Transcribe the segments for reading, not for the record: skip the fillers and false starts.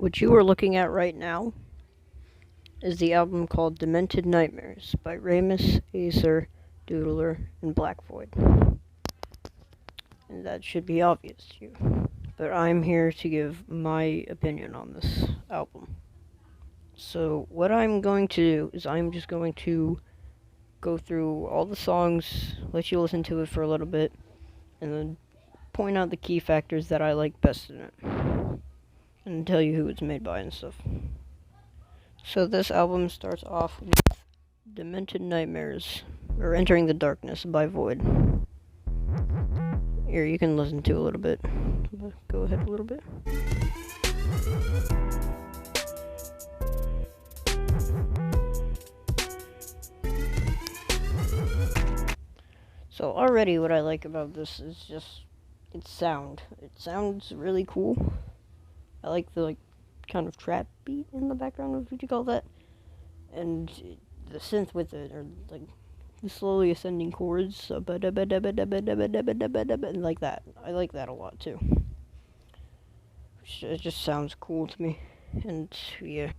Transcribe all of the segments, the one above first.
What you are looking at right now is the album called Demented Nightmares by Remis, Ayyserr, Doodler, and Black Void. And that should be obvious to you. But I'm here to give my opinion on this album. So what I'm going to do is I'm just going to go through all the songs, let you listen to it for a little bit, and then point out the key factors that I like best in it. And tell you who it's made by and stuff. So this album starts off with Demented Nightmares, or Entering the Darkness by Void. Here, you can listen to a little bit. Go ahead a little bit. So already what I like about this is just its sound. It sounds really cool. I like the kind of trap beat in the background, what you call that? And the synth with it, or like the slowly ascending chords, and like that. I like that a lot too. It just sounds cool to me, and yeah.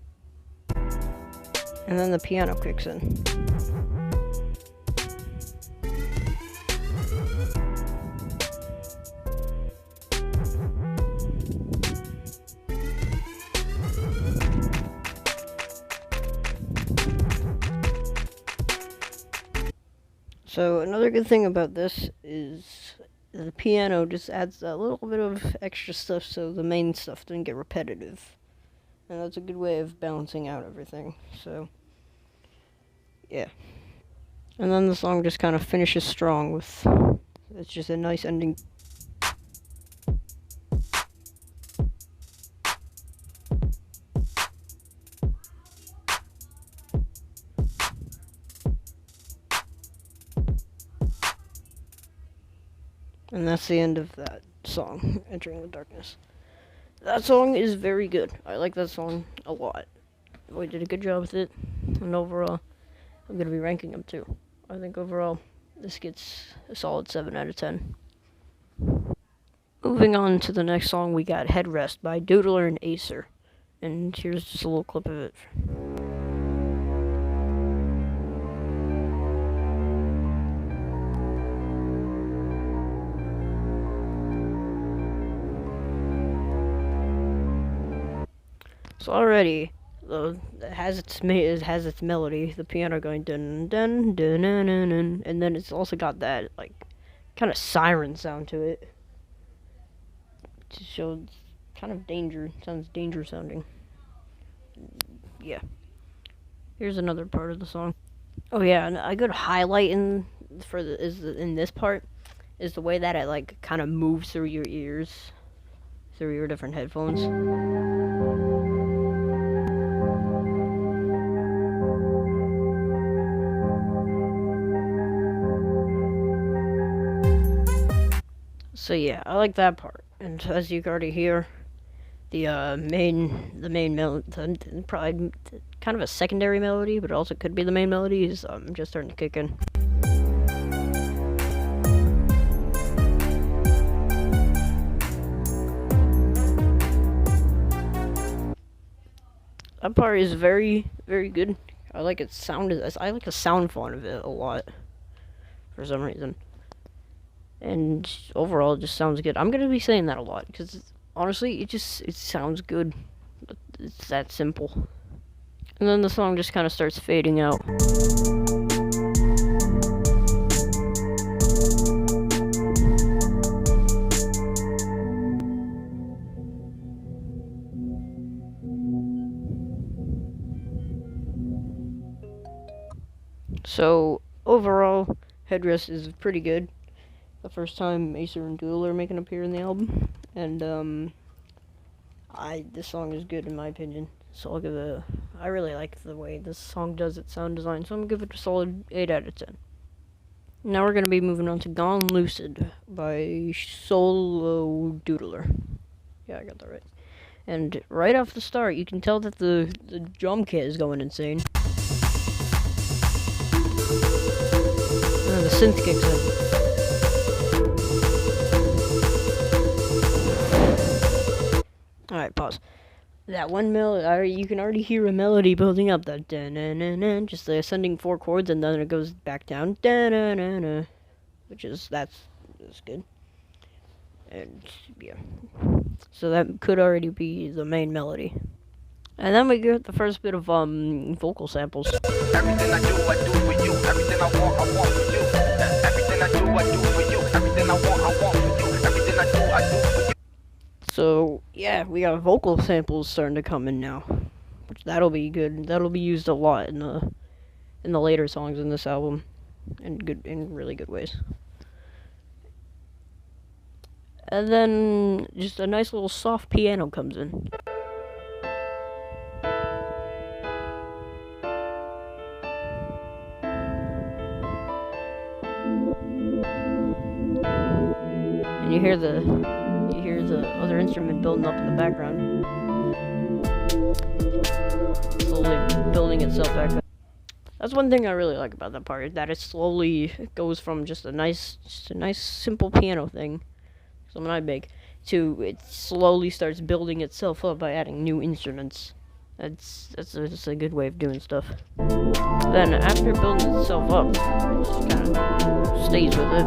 And then the piano kicks in. So another good thing about this is the piano just adds a little bit of extra stuff so the main stuff doesn't get repetitive. And that's a good way of balancing out everything. So, yeah. And then the song just kind of finishes strong with, it's just a nice ending. And that's the end of that song, Entering the Darkness. That song is very good. I like that song a lot. We did a good job with it. And overall, I'm going to be ranking them too. I think overall, this gets a solid 7 out of 10. Moving on to the next song, we got Headrest by Doodler and Ayyserr. And here's just a little clip of it. So already, it has its melody, the piano going dun dun dun dun dun dun, and then it's also got that kind of siren sound to it, to show kind of danger. It sounds danger sounding. Yeah. Here's another part of the song. Oh yeah, and a good highlight in this part is the way that it kind of moves through your ears, through your different headphones. So yeah, I like that part, and as you can already hear, the main melody, probably kind of a secondary melody, but it also could be the main melody, is just starting to kick in. That part is very, very good. I like its sound. I like the sound font of it a lot, for some reason. And overall, it just sounds good. I'm gonna be saying that a lot because honestly, it sounds good. It's that simple. And then the song just kind of starts fading out. So overall, Headrest is pretty good. The first time Ayyserr and Doodler make an appear in the album, and this song is good in my opinion. So I really like the way this song does its sound design, so I'm gonna give it a solid 8 out of 10. Now we're gonna be moving on to Gone Lucid by Solo Doodler. Yeah, I got that right. And right off the start, you can tell that the drum kit is going insane. And then the synth kicks in. Alright, pause. That one melody, you can already hear a melody building up. That da-na-na-na, just the ascending 4 chords, and then it goes back down. Da-na-na-na, that's good. And yeah, so that could already be the main melody. And then we get the first bit of vocal samples. Everything I do for you. Everything I want for you. Everything I do for you. Everything I want for you. Everything I do for you. So yeah, we got vocal samples starting to come in now, which that'll be good. That'll be used a lot in the later songs in this album, in really good ways. And then just a nice little soft piano comes in. And you hear the other instrument building up in the background. Slowly building itself back up. That's one thing I really like about that part, that it slowly goes from just a nice simple piano thing, something I make, to it slowly starts building itself up by adding new instruments. That's a good way of doing stuff. Then after building itself up, it just kind of stays with it,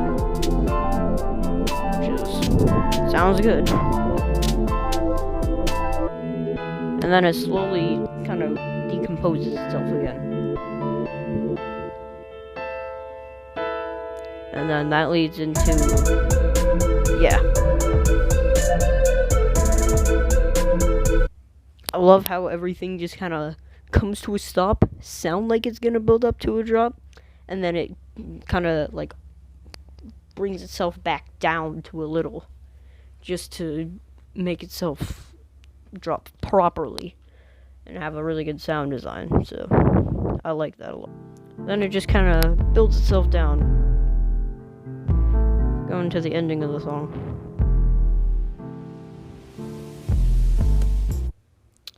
which sounds good. And then it slowly kind of decomposes itself again. And then that leads into, yeah. I love how everything just kind of comes to a stop, sound like it's gonna build up to a drop, and then it kind of like brings itself back down to a little, just to make itself drop properly and have a really good sound design. So I like that a lot. Then it just kind of builds itself down, going to the ending of the song.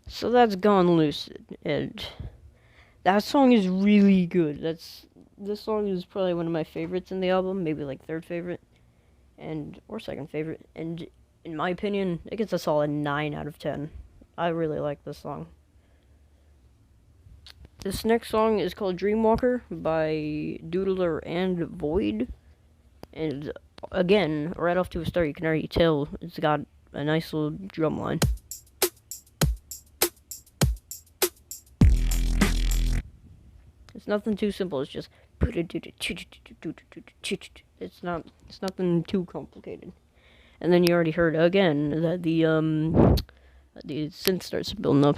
So that's Gone Lucid, and that song is really good. This song is probably one of my favorites in the album, maybe like third favorite, or second favorite, and in my opinion, it gets a solid 9 out of 10. I really like this song. This next song is called Dreamwalker by Doodler and Void, and again, right off to a start, you can already tell it's got a nice little drum line. It's nothing too simple. It's just it's nothing too complicated. And then you already heard again that the synth starts building up.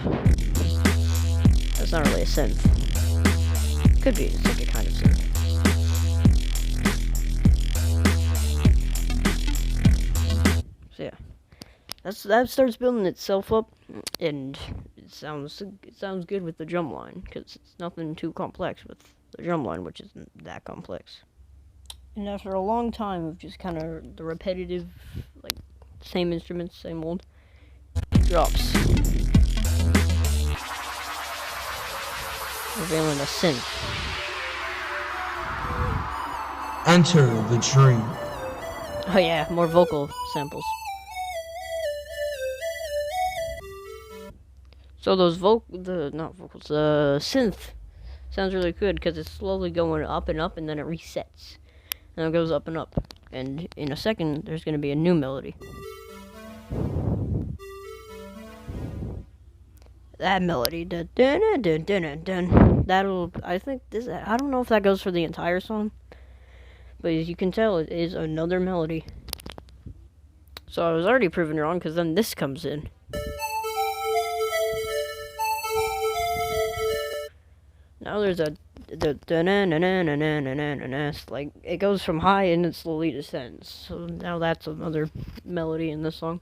That's not really a synth. Could be. It's like a kind of synth. So yeah, that starts building itself up, and it sounds good with the drum line, because it's nothing too complex with the drum line, which isn't that complex. And after a long time of just kind of the repetitive, like, same instruments, same old, it drops. Revealing a synth. Enter the dream. Oh yeah, more vocal samples. So those synth sounds really good because it's slowly going up, and then it resets. And it goes up and up. And in a second, there's going to be a new melody. That melody, dun, dun, dun, dun, dun, dun, that'll, I don't know if that goes for the entire song, but as you can tell, it is another melody. So I was already proven wrong, because then this comes in. Now there's like, it goes from high and it slowly descends. So now that's another melody in this song.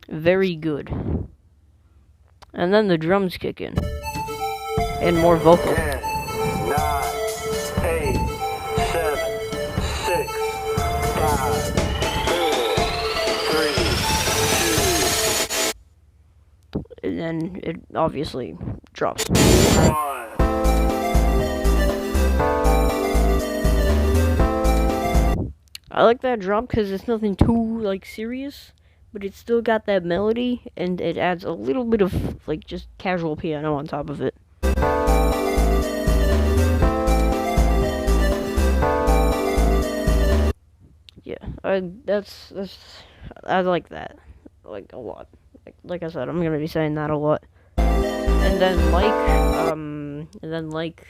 Very good. And then the drums kick in. And more vocal. 10, 9, 8, 7, 6, 5, 4, 3, 2. And then it obviously drops. 1. I like that drop because it's nothing too like serious, but it's still got that melody, and it adds a little bit of like just casual piano on top of it. Yeah, that's I like that, like a lot. Like I said, I'm gonna be saying that a lot. And then like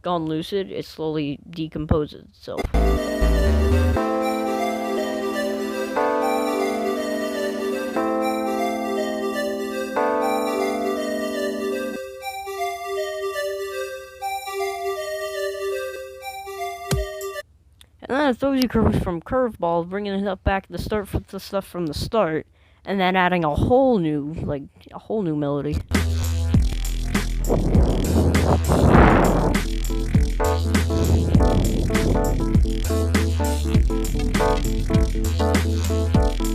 Gone Lucid, it slowly decomposes itself. And then it throws you from curveball, bringing it up back to the start with the stuff from the start, and then adding a whole new melody.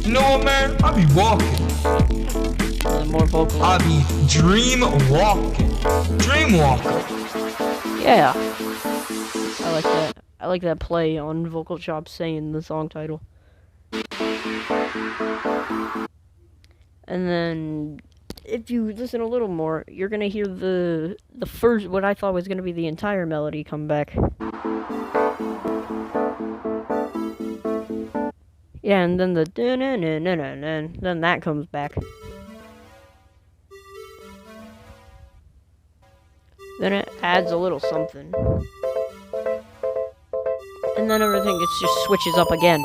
You know what, man? I be walking. More vocal. I be dreamwalking. Dreamwalker. Yeah, I like that. I like that play on vocal chops saying the song title. And then, if you listen a little more, you're gonna hear the first, what I thought was gonna be the entire melody come back. Yeah, and then the then that comes back. Then it adds a little something. And then everything just switches up again.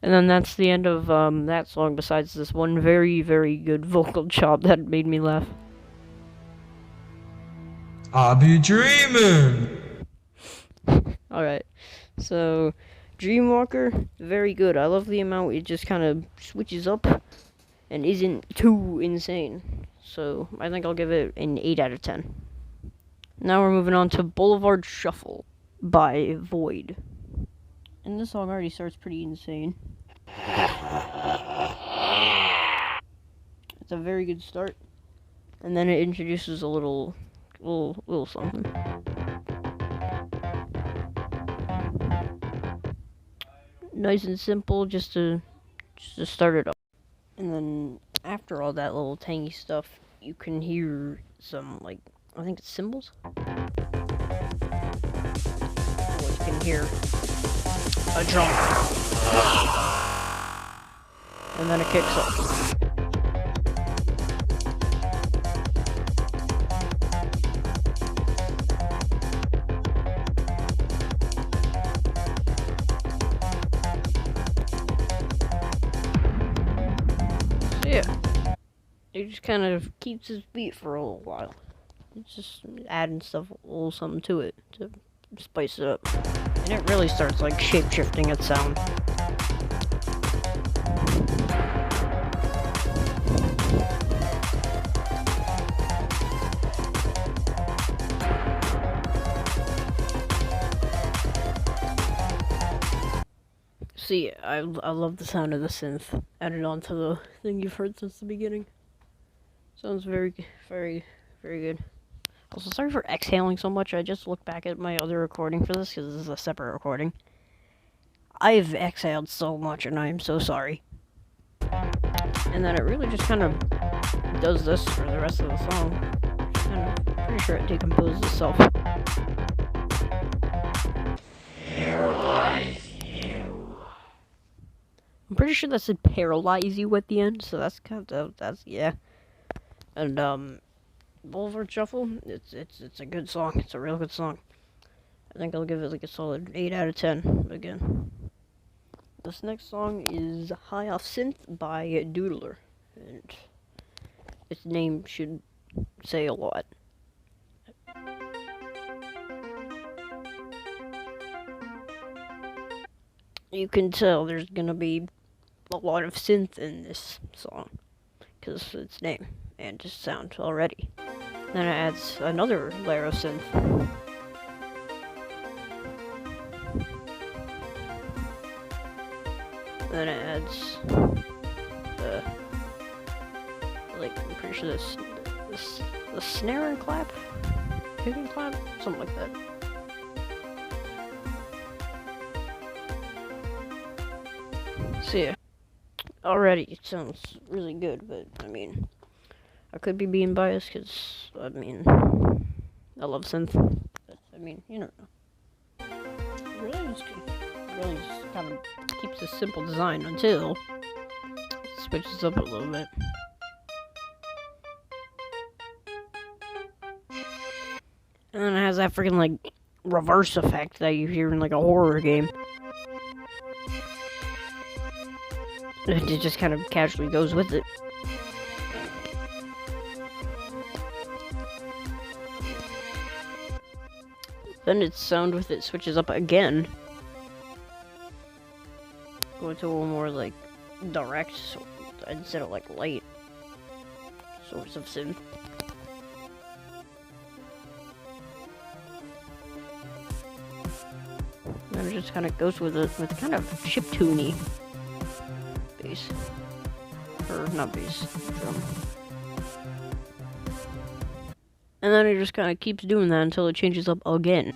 And then that's the end of that song, besides this one very, very good vocal chop that made me laugh. I be dreaming. Alright, so Dreamwalker, very good. I love the amount it just kind of switches up and isn't too insane. So I think I'll give it an 8 out of 10. Now we're moving on to Boulevard Shuffle by Void. And this song already starts pretty insane. It's a very good start. And then it introduces a little something. Nice and simple, just to start it up. And then after all that little tangy stuff, you can hear some, like, I think it's cymbals. Well, you can hear a drum, and then it kicks up. Yeah, it just kind of keeps his beat for a little while. It's just adding stuff, a little something to it to spice it up. And it really starts like shape-shifting its sound. See, I love the sound of the synth added onto the thing you've heard since the beginning. Sounds very, very, very good. Also, sorry for exhaling so much. I just looked back at my other recording for this, because this is a separate recording. I've exhaled so much, and I am so sorry. And then it really just kind of does this for the rest of the song. And I'm pretty sure it decomposes itself. I'm pretty sure that said paralyze you at the end, so that's kind of, yeah. And, Boulevard Shuffle, it's a good song. It's a real good song. I think I'll give it like a solid 8 out of 10 again. This next song is Off Synth by Doodler, and its name should say a lot. You can tell there's gonna be a lot of synth in this song, because of its name and its sound already. Then it adds another layer of synth. Then it adds the, like, I'm pretty sure the snare and clap? Kick and clap? Something like that. So yeah, already it sounds really good, but I mean, I could be being biased because, I mean, I love synth. But, I mean, you don't know. Really just kind of keeps a simple design until it switches up a little bit. And then it has that freaking, like, reverse effect that you hear in, like, a horror game. It just kind of casually goes with it. Then its sound with it switches up again. Go to a little more, like, direct, instead of, like, light source of synth. And it just kind of goes with it, with kind of chiptune-y bass. Or, not bass, drum. And then it just kind of keeps doing that until it changes up again.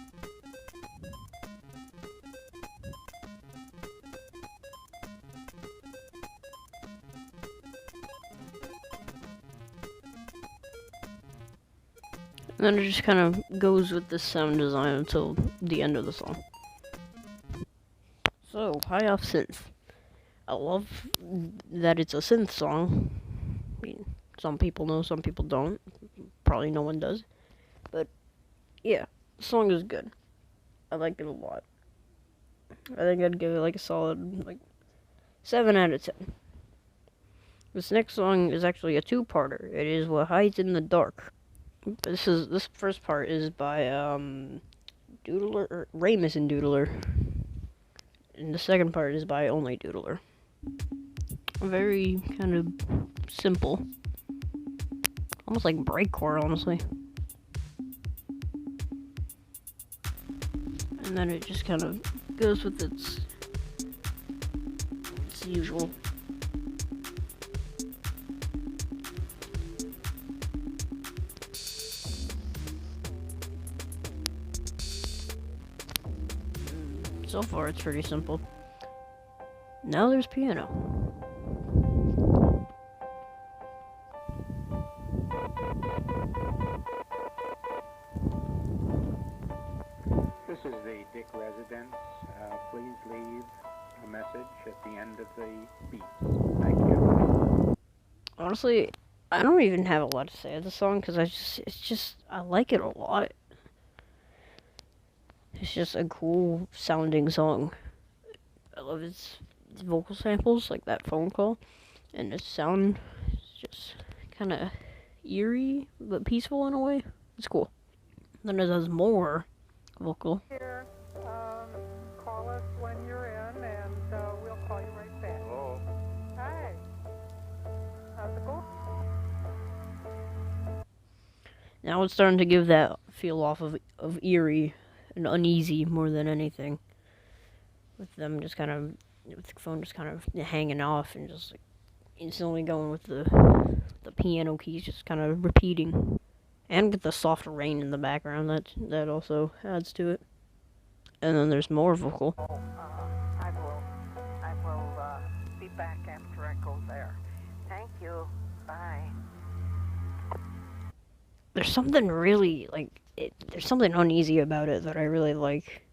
And then it just kind of goes with the sound design until the end of the song. So, hi Off Synth. I love that it's a synth song. I mean, some people know, some people don't. Probably no one does. But, yeah, the song is good. I like it a lot. I think I'd give it like a solid, like, 7 out of 10. This next song is actually a two-parter. It is What Hides in the Dark. This first part is by, Doodler, or Remis and Doodler. And the second part is by only Doodler. Very kind of simple. Almost like breakcore, honestly. And then it just kind of goes with its usual. So far, it's pretty simple. Now there's piano. This is the Dick residence. Please leave a message at the end of the beeps. Thank you. Honestly, I don't even have a lot to say of the song because I like it a lot. It's just a cool sounding song. I love its vocal samples, like that phone call, and its sound is just kind of eerie but peaceful in a way. It's cool. Then it has more vocal. Here, call us when you're in, and we'll call you right back. Hello. Hi. How's it going? Now it's starting to give that feel off of eerie and uneasy more than anything. With them just kind of, with the phone just kind of hanging off and just like instantly going with the piano keys just kind of repeating. And with the soft rain in the background, that also adds to it. And then there's more vocal. I will be back after I go there. Thank you. Bye. There's something really, like, there's something uneasy about it that I really like.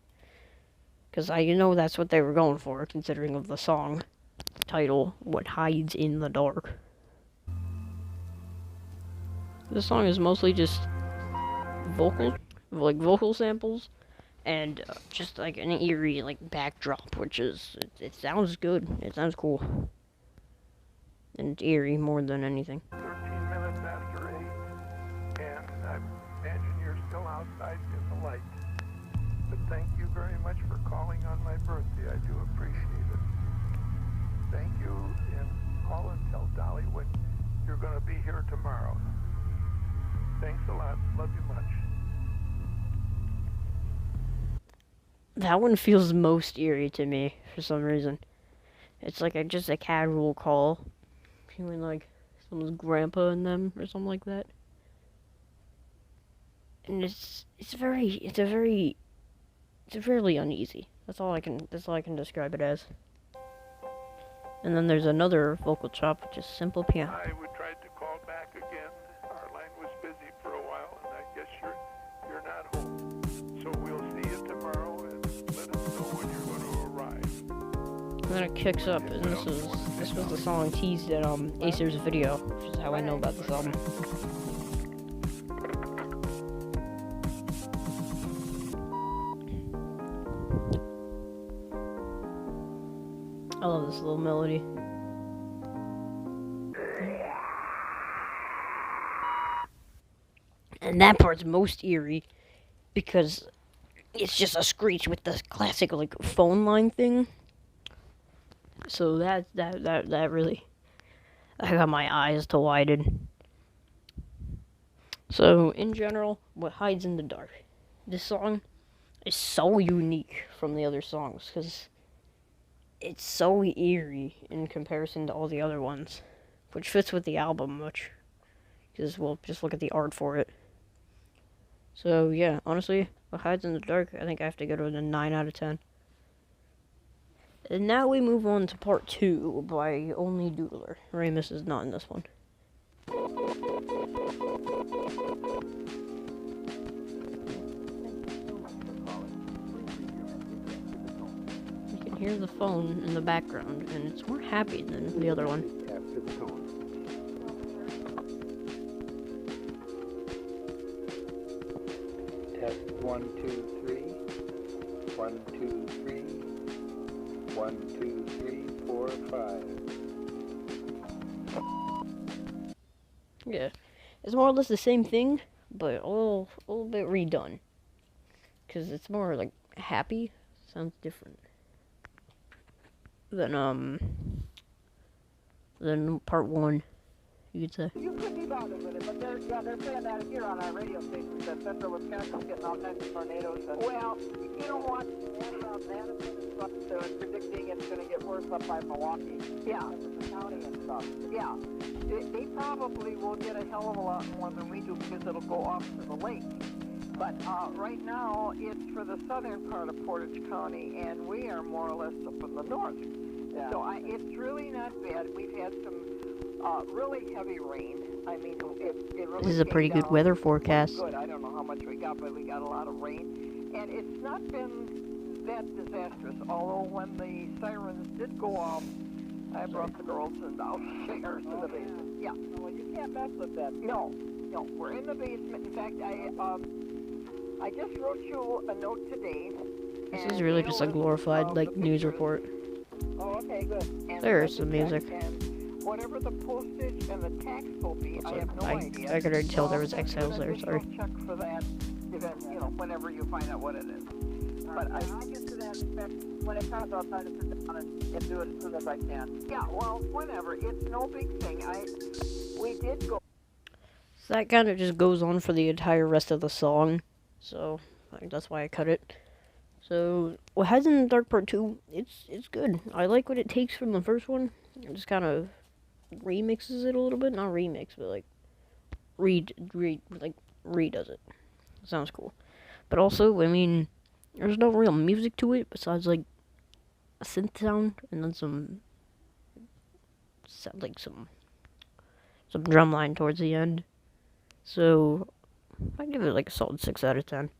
Because I know that's what they were going for, considering of the song title, What Hides in the Dark. This song is mostly just vocal samples, and just like an eerie, like, backdrop, which is, it sounds good, it sounds cool. And it's eerie more than anything. 13 minutes after 8, and I imagine you're still outside in the light. But thank you very much for calling on my birthday. I do appreciate it. Thank you, and call and tell Dolly when you're going to be here tomorrow. Thanks a lot. Love you much. That one feels most eerie to me, for some reason. It's like just a casual call. Feeling like someone's grandpa in them or something like that. And it's fairly uneasy. That's all I can describe it as. And then there's another vocal chop, which is simple piano. I would try to call back again. Our line was busy for a while, and I guess you're not home. So we'll see you tomorrow, and let us know when you're going to arrive. And then it kicks up, and this was the song teased in Ayyserr's video, which is how I know about this album. I love this little melody. And that part's most eerie because it's just a screech with the classic like phone line thing. So that really, I got my eyes to widen. So in general, what hides in the dark? This song is so unique from the other songs because it's so eerie in comparison to all the other ones, which fits with the album much, because we'll just look at the art for it. So yeah, honestly, What Hides in the Dark, I think I have to go to a 9 out of 10. And now we move on to part 2 by only Doodler. Remis is not in this one. Hear the phone in the background, and it's more happy than the other one. After the tone. Test 1, 2, 3. 1, 2, 3. 1, 2, 3, 4, 5. Yeah, it's more or less the same thing, but a little bit redone. Cause it's more like happy. Sounds different than part 1, you could say. You could be bothered with it, but they're saying that here on our radio station that central Wisconsin's getting all kinds of tornadoes. And, well, you know what? Madison is predicting it's going to get worse up by Milwaukee. Yeah. The county and stuff. Yeah. They probably will get a hell of a lot more than we do because it'll go off to the lake. But right now, it's for the southern part of Portage County, and we are more or less up in the north. Yeah. So it's really not bad. We've had some really heavy rain. I mean, it really This is a pretty good weather forecast. Good. I don't know how much we got, but we got a lot of rain. And it's not been that disastrous, although when the sirens did go off, I brought the girls and downstairs in the basement. Yeah. Well, you can't mess with that. No, we're in the basement. In fact, I just wrote you a note today. This is really just a glorified like news report. Oh, okay, good. And There's some music. And whatever the postage and the tax will be, I have no idea. I could already tell there was exiles there, sorry. Check for that, whenever you find out what it is. But I'll get to that. In fact, when it comes, I'll try to sit down and do it as soon as I can. Yeah, well, whenever. It's no big thing. We did go. So that kind of just goes on for the entire rest of the song. So I think that's why I cut it. So What Hides in the Dark Part 2, it's good. I like what it takes from the first one. It just kind of remixes it a little bit. Not remix, but like redoes it. Sounds cool. But also, I mean, there's no real music to it besides like a synth sound and then some drum line towards the end. So I give it like a solid 6 out of 10.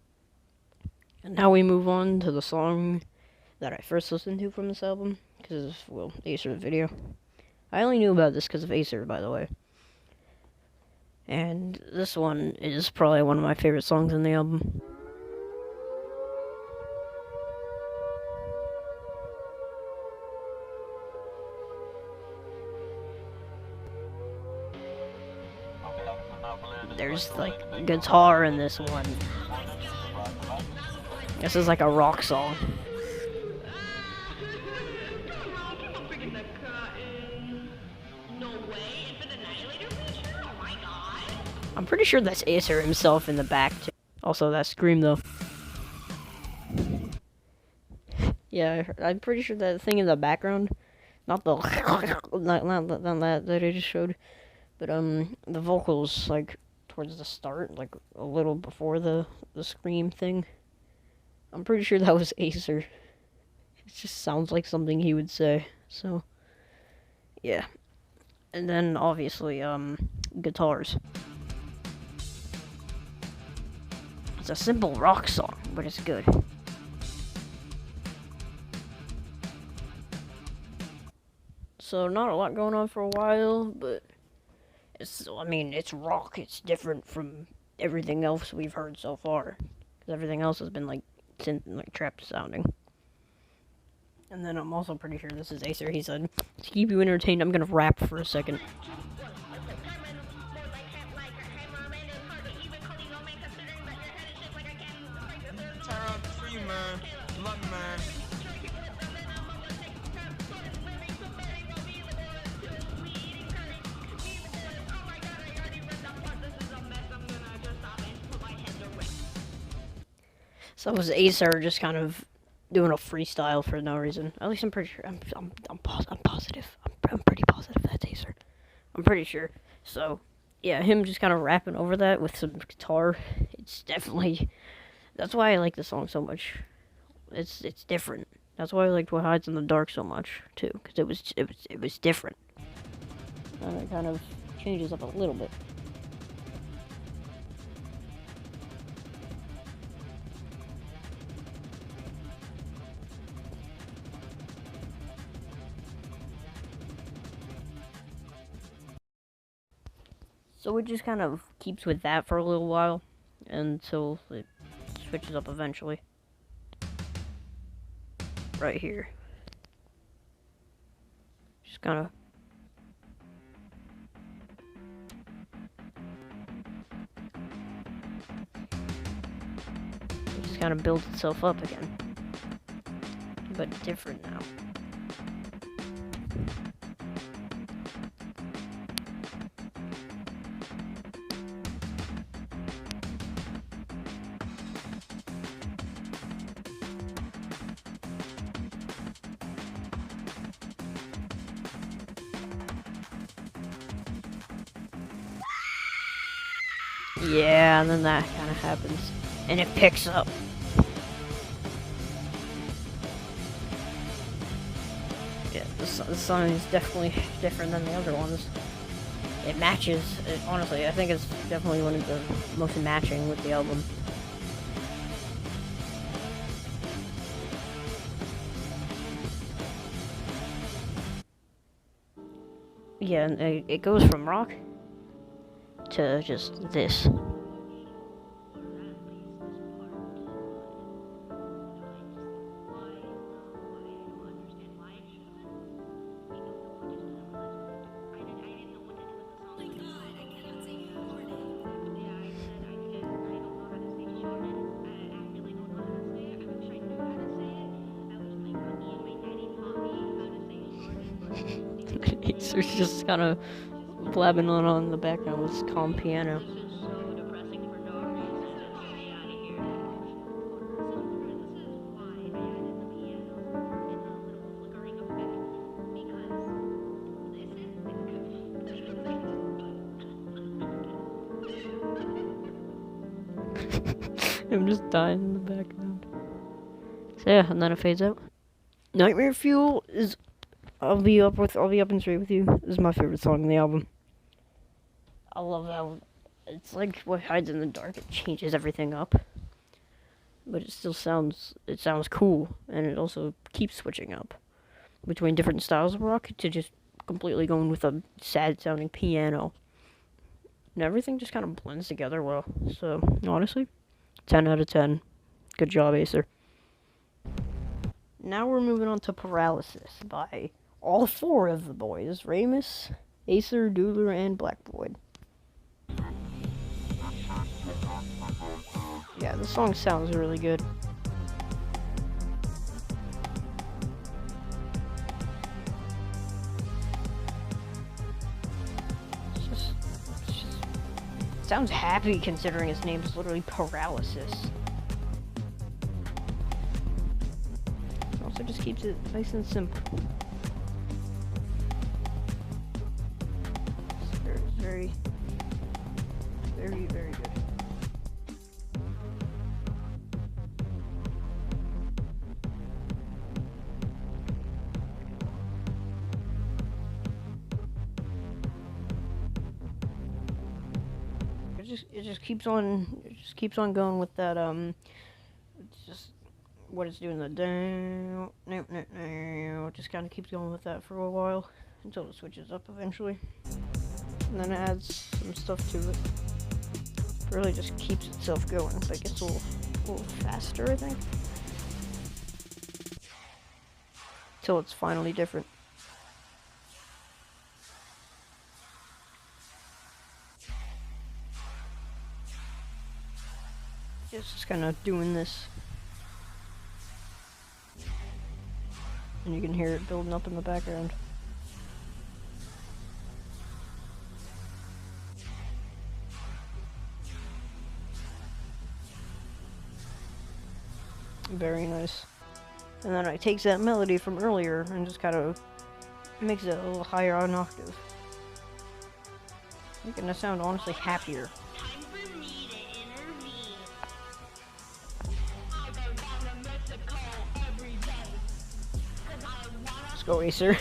And now we move on to the song that I first listened to from this album, because, well, Ayyserr video. I only knew about this because of Ayyserr, by the way. And this one is probably one of my favorite songs in the album. There's like guitar in this one. This is like a rock song. I'm pretty sure that's Ayyserr himself in the back too. Also that scream though. Yeah, I'm pretty sure that thing in the background, not the not that I just showed, but the vocals like towards the start, like a little before the scream thing. I'm pretty sure that was Ayyserr. It just sounds like something he would say. So yeah, and then obviously guitars. It's a simple rock song, but it's good. So not a lot going on for a while, but I mean, it's rock. It's different from everything else we've heard so far. Because everything else has been like synth and like trap sounding. And then I'm also pretty sure this is Ayyserr. He said, to keep you entertained, I'm gonna rap for a second. So it was Ayyserr just kind of doing a freestyle for no reason. At least I'm pretty sure. I'm positive. I'm pretty positive that's Ayyserr. I'm pretty sure. So yeah, him just kind of rapping over that with some guitar. It's definitely. That's why I like the song so much. It's different. That's why I liked What Hides in the Dark so much too, because it was different. And it kind of changes up a little bit. So it just kind of keeps with that for a little while until it switches up eventually. Right here. Just kind of. It just kind of builds itself up again. But different now. Yeah, and then that kind of happens, and it picks up. Yeah, this song is definitely different than the other ones. It matches, honestly, I think it's definitely one of the most matching with the album. Yeah, and it goes from rock to just this. It's just kind of blabbing on in the background with this calm piano. I'm just dying in the background. So yeah, and then it fades out. Nightmare Fuel is I'll be up and straight with you. This is my favorite song on the album. I love how it's like What Hides in the Dark. It changes everything up, but it still sounds cool, and it also keeps switching up between different styles of rock to just completely going with a sad sounding piano, and everything just kind of blends together well. So honestly, 10 out of 10. Good job, Ayyserr. Now we're moving on to Paralysis by all four of the boys, Remis, Ayyserr, Doodler, and Blackboy. Yeah, the song sounds really good. It's just it sounds happy considering his name's literally Paralysis. Also just keeps it nice and simple. very, very, very good. It just keeps on going with that it's just what it's doing, the down, it just kind of keeps going with that for a while until it switches up eventually, and then it adds some stuff to it. It really just keeps itself going, but it gets a little faster, I think, till it's finally different. It's just kind of doing this. And you can hear it building up in the background. Very nice. And then it takes that melody from earlier and just kind of makes it a little higher on octave, making it sound honestly happier. Let's go, Ayyserr.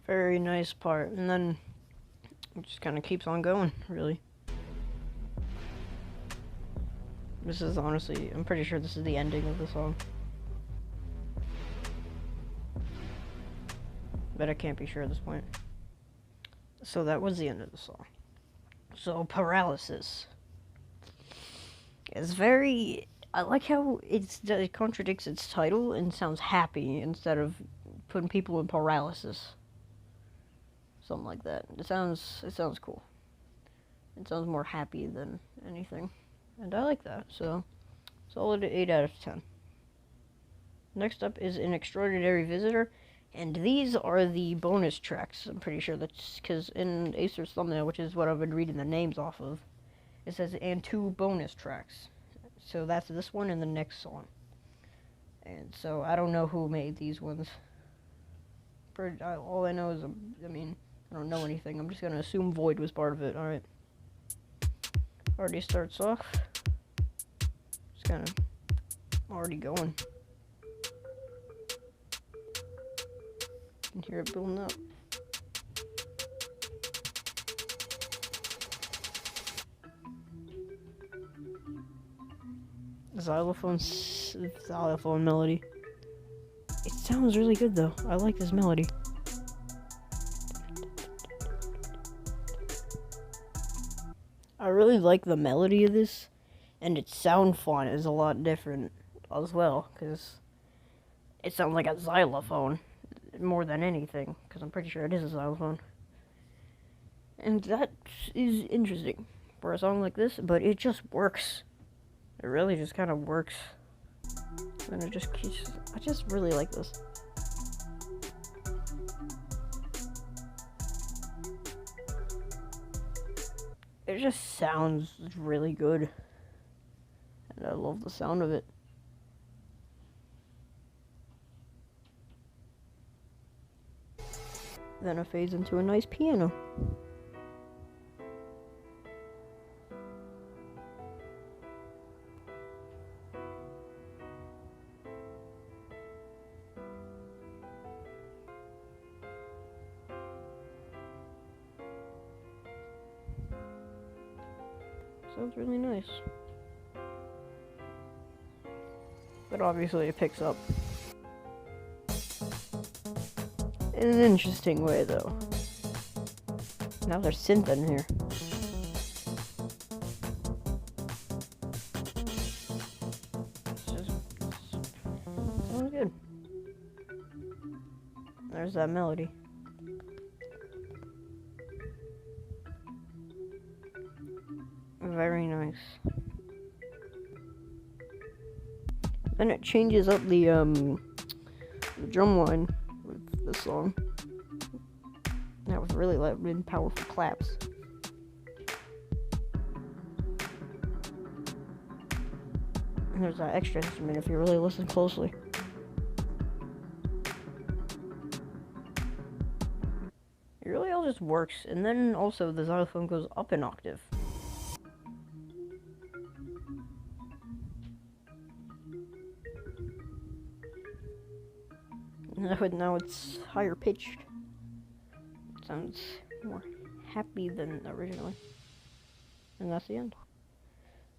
Very nice part, and then it just kind of keeps on going, really. This is honestly, I'm pretty sure this is the ending of the song. But I can't be sure at this point. So that was the end of the song. So Paralysis. It's very, I like how it contradicts its title and sounds happy instead of putting people in paralysis. Something like that. It sounds cool. It sounds more happy than anything. And I like that, so solid 8 out of 10. Next up is An Extraordinary Visitor, and these are the bonus tracks. I'm pretty sure that's because in Ayyserr's thumbnail, which is what I've been reading the names off of, it says, and 2 bonus tracks. So that's this one and the next song. And so I don't know who made these ones. All I know is, I don't know anything. I'm just going to assume Void was part of it. Alright. Already starts off. Just kind of already going. You can hear it building up. Xylophone melody. It sounds really good though. I like this melody. I really like the melody of this, and its sound font is a lot different as well, because it sounds like a xylophone more than anything, because I'm pretty sure it is a xylophone. And that is interesting for a song like this, but it just works. It really just kind of works. And it just keeps, I just really like this. It just sounds really good. And I love the sound of it. Then it fades into a nice piano. Sounds really nice. But obviously it picks up. In an interesting way, though. Now there's synth in here. Sounds good. There's that melody. Very nice. And it changes up the drum line with this song. That was really loud and powerful claps. And there's that extra instrument if you really listen closely. It really all just works. And then also the xylophone goes up an octave. Now it's higher pitched. It sounds more happy than originally. And that's the end.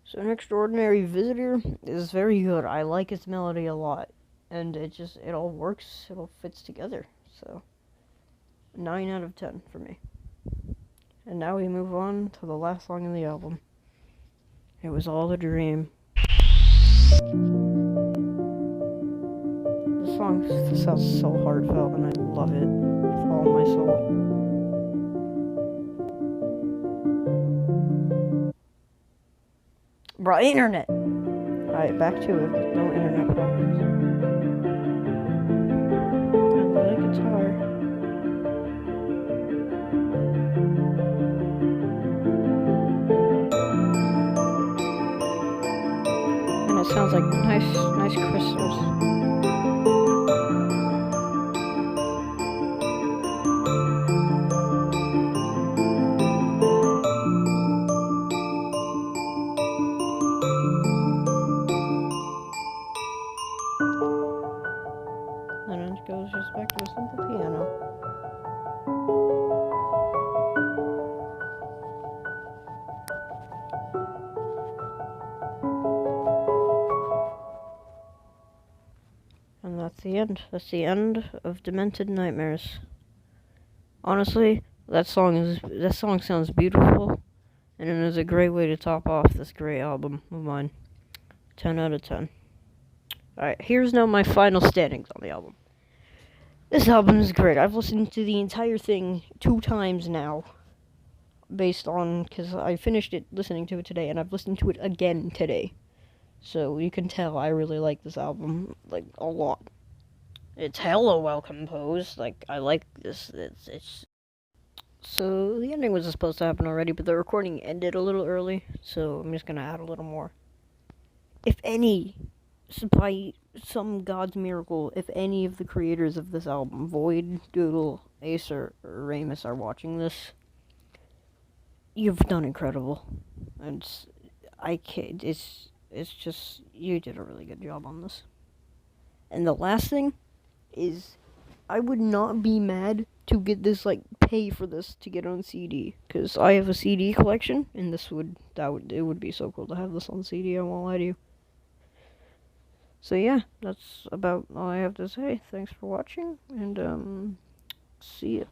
So An Extraordinary Visitor is very good. I like its melody a lot. And it all works, it all fits together. So 9 out of 10 for me. And now we move on to the last song in the album. It Was All a Dream. This song sounds so heartfelt and I love it with all my soul. Bro, internet! Alright, back to it. No internet problems. And the guitar. And it sounds like nice crystals. Goes just back to a simple piano. And that's the end. That's the end of Demented Nightmares. Honestly, that song sounds beautiful, and it is a great way to top off this great album of mine. 10 out of 10. Alright, here's now my final standings on the album. This album is great. I've listened to the entire thing 2 times now. Because I finished listening to it today, and I've listened to it again today. So you can tell I really like this album, like, a lot. It's hella well composed. Like, I like this. It's... So, the ending was supposed to happen already, but the recording ended a little early, so I'm just gonna add a little more. If any... by some god's miracle, if any of the creators of this album, Void, Doodle, Ayyserr, or Remis are watching this, you've done incredible. It's just, you did a really good job on this. And the last thing is, I would not be mad to get this, pay for this to get on CD, because I have a CD collection, and it would be so cool to have this on CD, I won't lie to you. So yeah, that's about all I have to say. Thanks for watching, and see ya.